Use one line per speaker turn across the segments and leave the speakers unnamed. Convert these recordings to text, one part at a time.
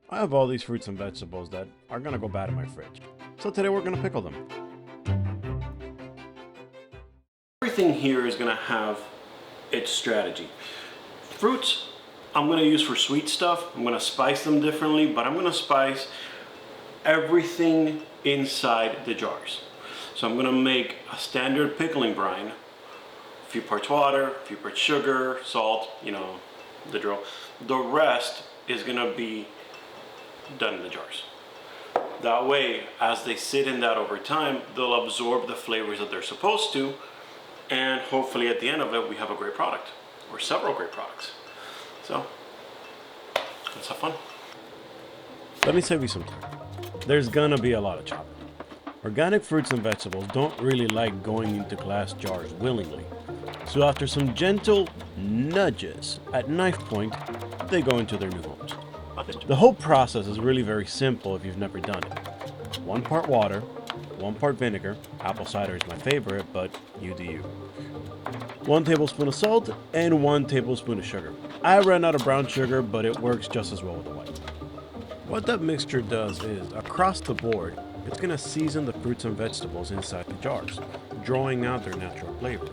I have all these fruits and vegetables that are gonna go bad in my fridge. So today we're gonna pickle them. Everything here is gonna have its strategy. Fruits, I'm gonna use for sweet stuff. I'm gonna spice them differently, but I'm gonna spice everything inside the jars. So I'm gonna make a standard pickling brine, a few parts water, a few parts sugar, salt, you know, the drill. The rest is gonna be done in the jars. That way, as they sit in that over time, they'll absorb the flavors that they're supposed to, and hopefully at the end of it, we have a great product, or several great products. So, let's have fun. Let me save you some time. There's gonna be a lot of chopping. Organic fruits and vegetables don't really like going into glass jars willingly. So after some gentle nudges at knife point, they go into their new homes. The whole process is really very simple if you've never done it. 1 part water, 1 part vinegar, apple cider is my favorite, but you do you. 1 tablespoon of salt and 1 tablespoon of sugar. I ran out of brown sugar, but it works just as well with the white. What that mixture does is, across the board, it's going to season the fruits and vegetables inside the jars, drawing out their natural flavors.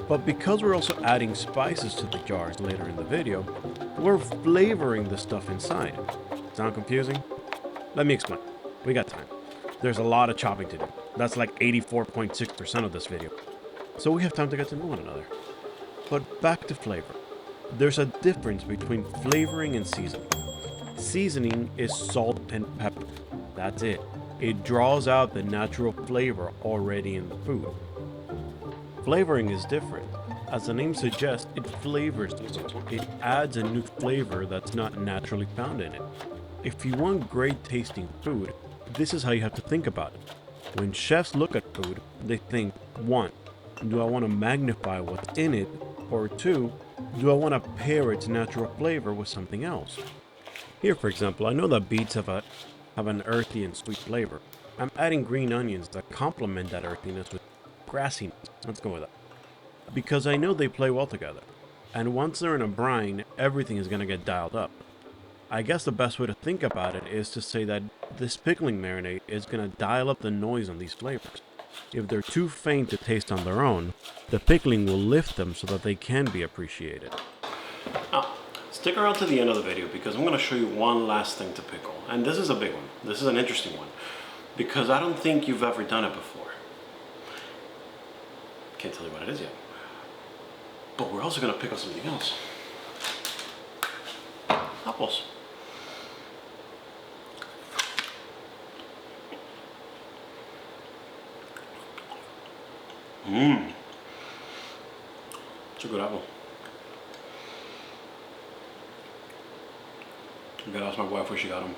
But because we're also adding spices to the jars later in the video, we're flavoring the stuff inside. Sound confusing? Let me explain. We got time. There's a lot of chopping to do. That's like 84.6% of this video. So we have time to get to know one another. But back to flavor. There's a difference between flavoring and seasoning. Seasoning is salt and pepper. That's it. It draws out the natural flavor already in the food. Flavoring is different. As the name suggests, it flavors the food. It adds a new flavor that's not naturally found in it. If you want great tasting food, this is how you have to think about it. When chefs look at food, they think, 1, do I want to magnify what's in it? Or 2, do I want to pair its natural flavor with something else? Here, for example, I know that beets have an earthy and sweet flavor. I'm adding green onions that complement that earthiness with grassiness. Let's go with that. Because I know they play well together. And once they're in a brine, everything is going to get dialed up. I guess the best way to think about it is to say that this pickling marinade is going to dial up the noise on these flavors. If they're too faint to taste on their own, the pickling will lift them so that they can be appreciated. Now, stick around to the end of the video because I'm going to show you one last thing to pickle. And this is a big one. This is an interesting one. Because I don't think you've ever done it before. Can't tell you what it is yet. But we're also going to pickle something else. Apples. It's a good apple. I gotta ask my wife where she got them.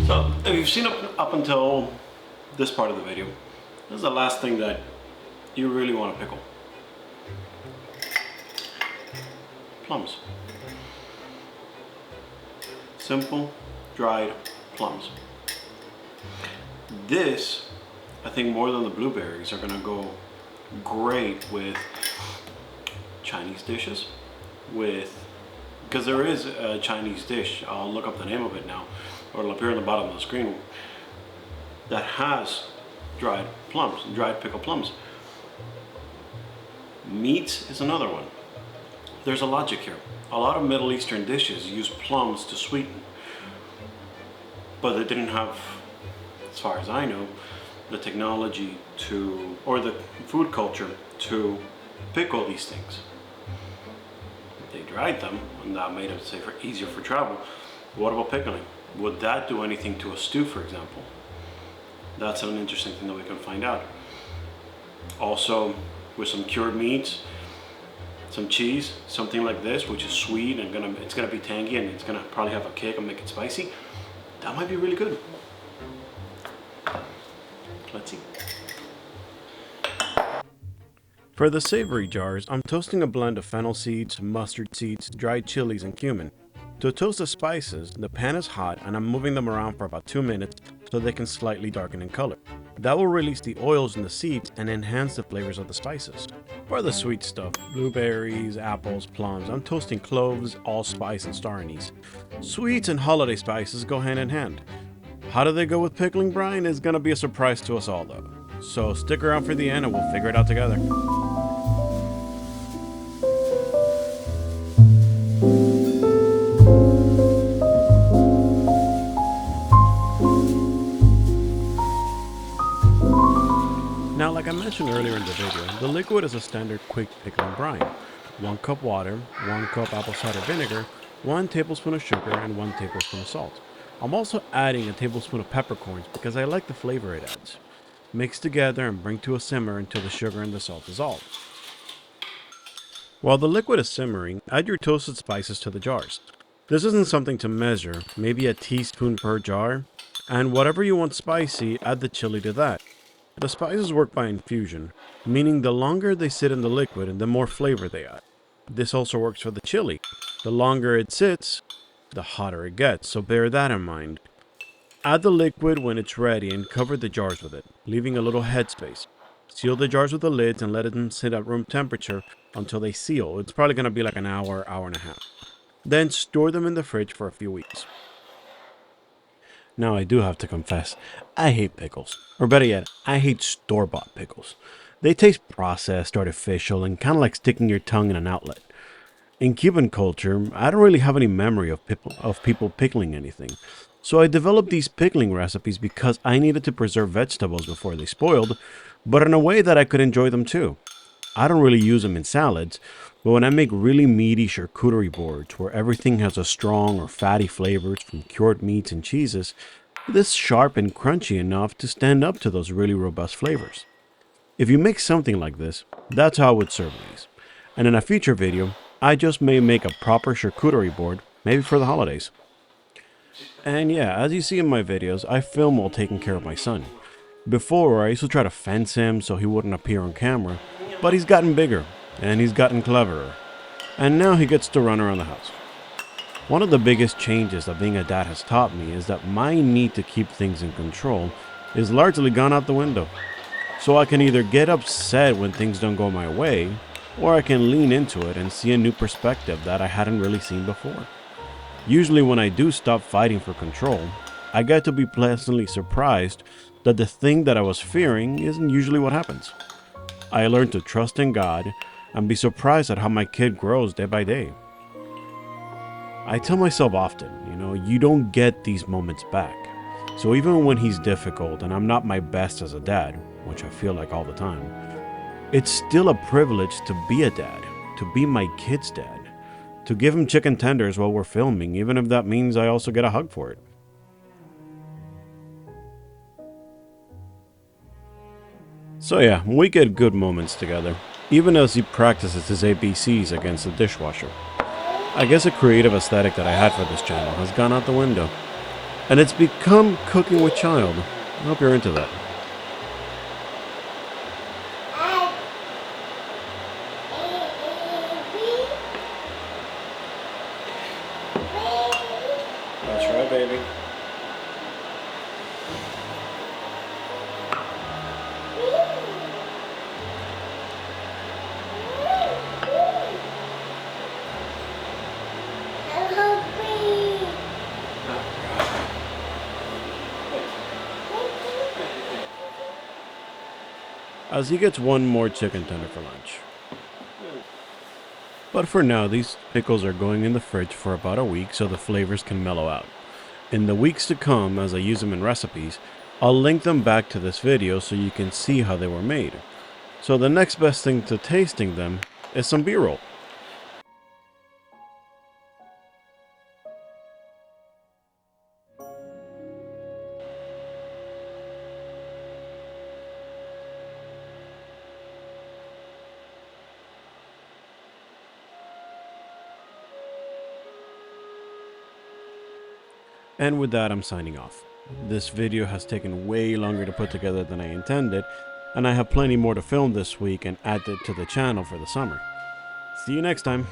So, if you've seen up until this part of the video, this is the last thing that you really want to pickle. Plums. Simple, dried plums. This, I think more than the blueberries, are gonna go great with Chinese dishes, because there is a Chinese dish, I'll look up the name of it now, or it'll appear on the bottom of the screen, that has dried plums, dried pickled plums. Meats is another one. There's a logic here. A lot of Middle Eastern dishes use plums to sweeten, but they didn't have, as far as I know, the technology to, or the food culture to pickle these things. They dried them, and that made it safer, easier for travel. What about pickling? Would that do anything to a stew, for example? That's an interesting thing that we can find out. Also, with some cured meats, some cheese, something like this, which is sweet and it's gonna be tangy and it's gonna probably have a kick and make it spicy. That might be really good. Let's see. For the savory jars, I'm toasting a blend of fennel seeds, mustard seeds, dried chilies, and cumin. To toast the spices, the pan is hot and I'm moving them around for about 2 minutes so so they can slightly darken in color. That will release the oils in the seeds and enhance the flavors of the spices. For the sweet stuff, blueberries, apples, plums, I'm toasting cloves, allspice, and star anise. Sweets and holiday spices go hand in hand. How do they go with pickling brine is gonna be a surprise to us all though. So stick around for the end and we'll figure it out together. Now, like I mentioned earlier in the video, the liquid is a standard quick pickling brine. 1 cup water, 1 cup apple cider vinegar, 1 tablespoon of sugar, and 1 tablespoon of salt. I'm also adding a tablespoon of peppercorns because I like the flavor it adds. Mix together and bring to a simmer until the sugar and the salt dissolve. While the liquid is simmering, add your toasted spices to the jars. This isn't something to measure, maybe a teaspoon per jar, and whatever you want spicy, add the chili to that. The spices work by infusion, meaning the longer they sit in the liquid, the more flavor they add. This also works for the chili. The longer it sits, the hotter it gets, so bear that in mind. Add the liquid when it's ready and cover the jars with it, leaving a little headspace. Seal the jars with the lids and let them sit at room temperature until they seal. It's probably going to be like an hour, hour and a half. Then store them in the fridge for a few weeks. Now I do have to confess, I hate pickles. Or better yet, I hate store-bought pickles. They taste processed, artificial, and kind of like sticking your tongue in an outlet. In Cuban culture, I don't really have any memory of people pickling anything. So I developed these pickling recipes because I needed to preserve vegetables before they spoiled, but in a way that I could enjoy them too. I don't really use them in salads, but when I make really meaty charcuterie boards where everything has a strong or fatty flavors from cured meats and cheeses, this sharp and crunchy enough to stand up to those really robust flavors. If you make something like this, that's how I would serve these. And in a future video, I just may make a proper charcuterie board, maybe for the holidays. And yeah, as you see in my videos, I film while taking care of my son. Before, I used to try to fence him so he wouldn't appear on camera, but he's gotten bigger, and he's gotten cleverer. And now he gets to run around the house. One of the biggest changes that being a dad has taught me is that my need to keep things in control is largely gone out the window. So I can either get upset when things don't go my way, or I can lean into it and see a new perspective that I hadn't really seen before. Usually when I do stop fighting for control, I get to be pleasantly surprised that the thing that I was fearing isn't usually what happens. I learned to trust in God and be surprised at how my kid grows day by day. I tell myself often, you don't get these moments back. So even when he's difficult and I'm not my best as a dad, which I feel like all the time, it's still a privilege to be a dad, to be my kid's dad, to give him chicken tenders while we're filming, even if that means I also get a hug for it. So yeah, we get good moments together, even as he practices his ABCs against the dishwasher. I guess a creative aesthetic that I had for this channel has gone out the window, and it's become cooking with child. I hope you're into that. That's right, baby. As he gets one more chicken tender for lunch. But for now, these pickles are going in the fridge for about a week so the flavors can mellow out. In the weeks to come, as I use them in recipes, I'll link them back to this video so you can see how they were made. So the next best thing to tasting them is some B-roll. And with that, I'm signing off. This video has taken way longer to put together than I intended, and I have plenty more to film this week and add it to the channel for the summer. See you next time.